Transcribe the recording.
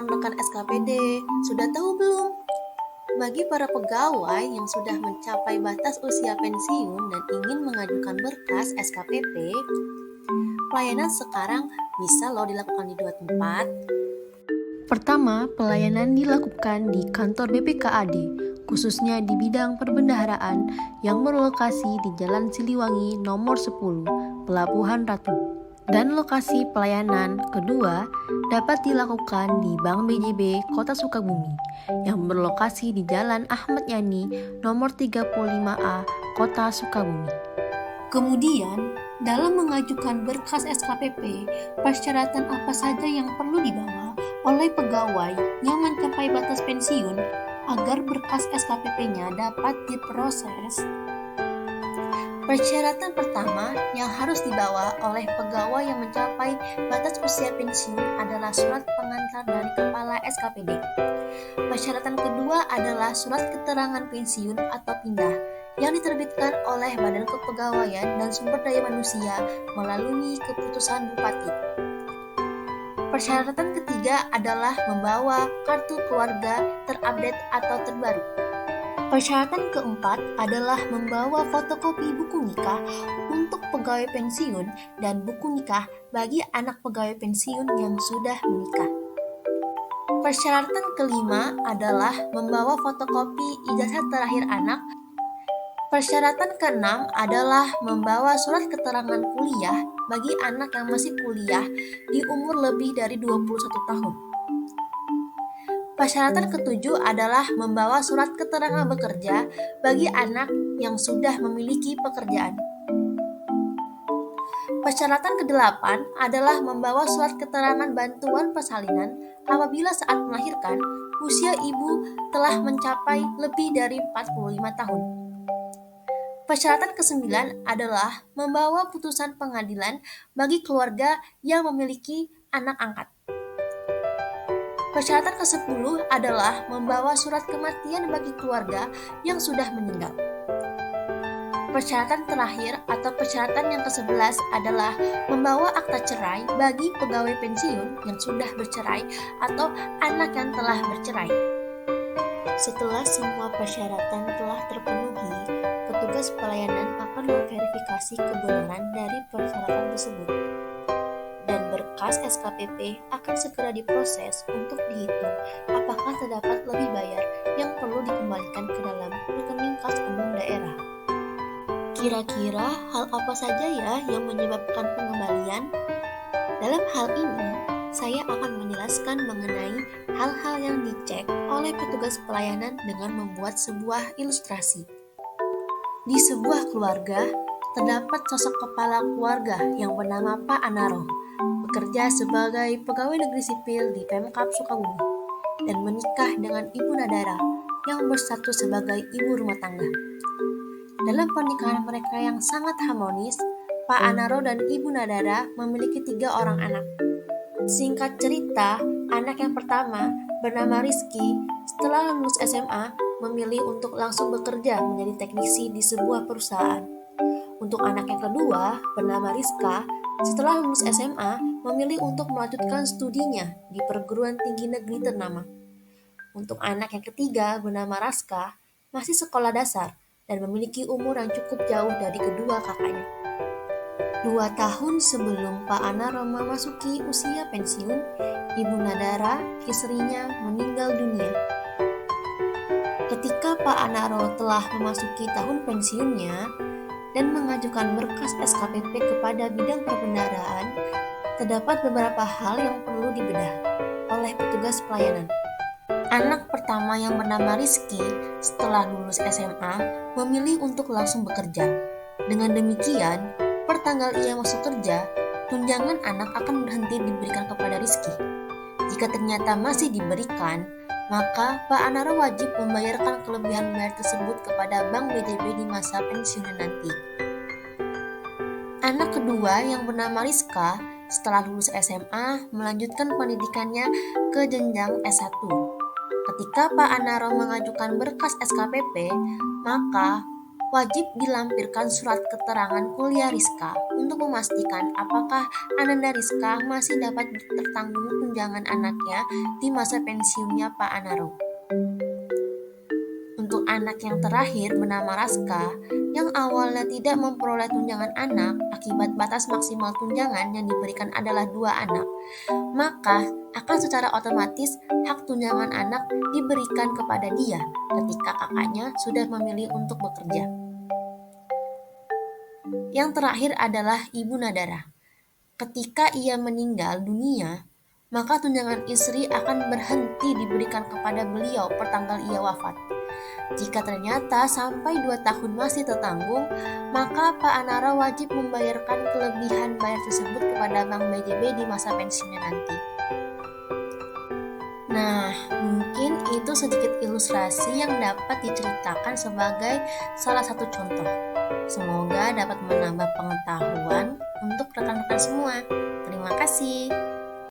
rekan-rekan SKPD, sudah tahu belum? Bagi para pegawai yang sudah mencapai batas usia pensiun dan ingin mengajukan berkas SKPP, pelayanan sekarang bisa loh dilakukan di dua tempat. Pertama, pelayanan dilakukan di kantor BPKAD, khususnya di bidang perbendaharaan yang berlokasi di Jalan Siliwangi nomor 10, Pelabuhan Ratu. Dan lokasi pelayanan kedua dapat dilakukan di Bank BJB Kota Sukabumi yang berlokasi di Jalan Ahmad Yani nomor 35A, Kota Sukabumi. Kemudian, dalam mengajukan berkas SKPP, persyaratan apa saja yang perlu dibawa oleh pegawai yang mencapai batas pensiun agar berkas SKPP-nya dapat diproses? Persyaratan pertama yang harus dibawa oleh pegawai yang mencapai batas usia pensiun adalah surat pengantar dari kepala SKPD. Persyaratan kedua adalah surat keterangan pensiun atau pindah yang diterbitkan oleh Badan Kepegawaian dan Sumber Daya Manusia melalui keputusan Bupati. Persyaratan ketiga adalah membawa kartu keluarga terupdate atau terbaru. Persyaratan keempat adalah membawa fotokopi buku nikah untuk pegawai pensiun dan buku nikah bagi anak pegawai pensiun yang sudah menikah. Persyaratan kelima adalah membawa fotokopi ijazah terakhir anak. Persyaratan keenam adalah membawa surat keterangan kuliah bagi anak yang masih kuliah di umur lebih dari 21 tahun. Persyaratan ketujuh adalah membawa surat keterangan bekerja bagi anak yang sudah memiliki pekerjaan. Persyaratan kedelapan adalah membawa surat keterangan bantuan persalinan apabila saat melahirkan usia ibu telah mencapai lebih dari 45 tahun. Persyaratan ke-9 adalah membawa putusan pengadilan bagi keluarga yang memiliki anak angkat. Persyaratan ke-10 adalah membawa surat kematian bagi keluarga yang sudah meninggal. Persyaratan terakhir atau persyaratan yang ke-11 adalah membawa akta cerai bagi pegawai pensiun yang sudah bercerai atau anak yang telah bercerai. Setelah semua persyaratan telah terpenuhi, petugas pelayanan akan memverifikasi kebenaran dari persyaratan tersebut. Dan berkas SKPP akan segera diproses untuk dihitung apakah terdapat lebih bayar yang perlu dikembalikan ke dalam rekening kas umum daerah. Kira-kira hal apa saja ya yang menyebabkan pengembalian? Dalam hal ini, saya akan menjelaskan mengenai hal-hal yang dicek oleh petugas pelayanan dengan membuat sebuah ilustrasi. Di sebuah keluarga, terdapat sosok kepala keluarga yang bernama Pak Anaro, bekerja sebagai pegawai negeri sipil di Pemkab Sukabumi, dan menikah dengan Ibu Nadara yang berstatus sebagai ibu rumah tangga. Dalam pernikahan mereka yang sangat harmonis, Pak Anaro dan Ibu Nadara memiliki 3 orang anak. Singkat cerita, anak yang pertama bernama Rizky setelah lulus SMA memilih untuk langsung bekerja menjadi teknisi di sebuah perusahaan. Untuk anak yang kedua bernama Rizka setelah lulus SMA memilih untuk melanjutkan studinya di perguruan tinggi negeri ternama. Untuk anak yang ketiga bernama Raska masih sekolah dasar dan memiliki umur yang cukup jauh dari kedua kakaknya. 2 tahun sebelum Pak Anaro memasuki usia pensiun, Ibu Nadara, istrinya, meninggal dunia. Ketika Pak Anaro telah memasuki tahun pensiunnya dan mengajukan berkas SKPP kepada bidang perbendaharaan, terdapat beberapa hal yang perlu dibedah oleh petugas pelayanan. Anak pertama yang bernama Rizky setelah lulus SMA memilih untuk langsung bekerja. Dengan demikian, per tanggal ia masuk kerja, tunjangan anak akan berhenti diberikan kepada Rizky. Jika ternyata masih diberikan, maka Pak Anaro wajib membayarkan kelebihan bayar tersebut kepada Bank BJB di masa pensiunnya nanti. Anak kedua yang bernama Rizka setelah lulus SMA melanjutkan pendidikannya ke jenjang S1. Ketika Pak Anaro mengajukan berkas SKPP, maka wajib dilampirkan surat keterangan kuliah Rizka untuk memastikan apakah Ananda Rizka masih dapat tertanggung tunjangan anaknya di masa pensiunnya Pak Anaro. Untuk anak yang terakhir bernama Raska, yang awalnya tidak memperoleh tunjangan anak akibat batas maksimal tunjangan yang diberikan adalah 2 anak, maka akan secara otomatis hak tunjangan anak diberikan kepada dia ketika kakaknya sudah memilih untuk bekerja. Yang terakhir adalah Ibu Nadara. Ketika ia meninggal dunia, maka tunjangan istri akan berhenti diberikan kepada beliau pertanggal ia wafat. Jika ternyata sampai 2 tahun masih tertanggung, maka Pak Anara wajib membayarkan kelebihan bayar tersebut kepada Bank BJB di masa pensiunnya nanti. Nah, mungkin itu sedikit ilustrasi yang dapat diceritakan sebagai salah satu contoh. Semoga dapat menambah pengetahuan untuk rekan-rekan semua. Terima kasih.